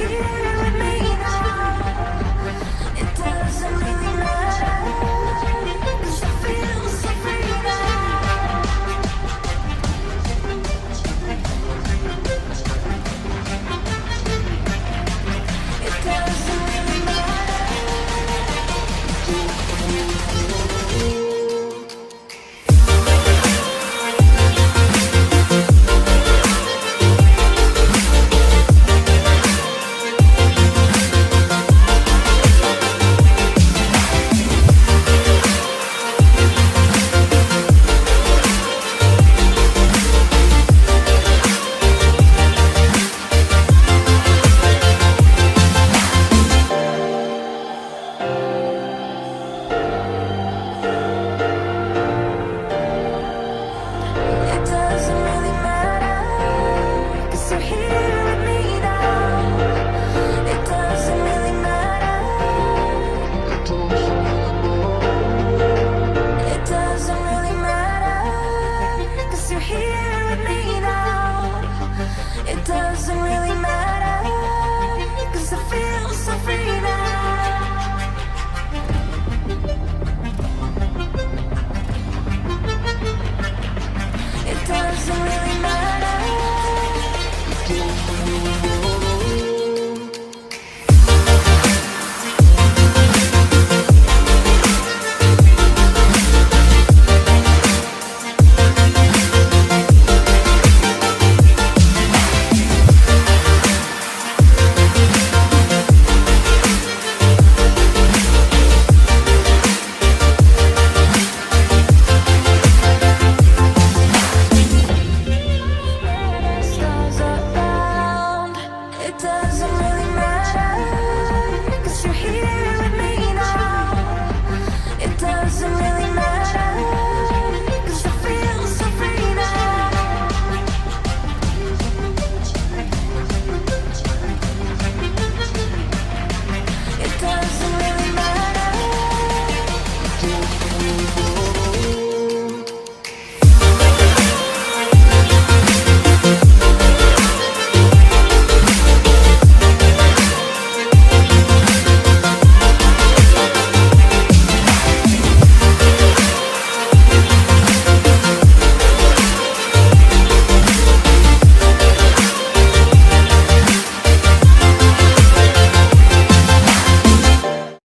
here with me now. It doesn't really matter, 'cause I feel so free now. It doesn't really matter. It doesn't really matter, 'cause you're here with me now. It doesn't really matter. It doesn't really matter, 'cause you're here with me now. It doesn't really matter, 'cause I feel so free now. It doesn't really matter. Stars are bound. It doesn't really matter.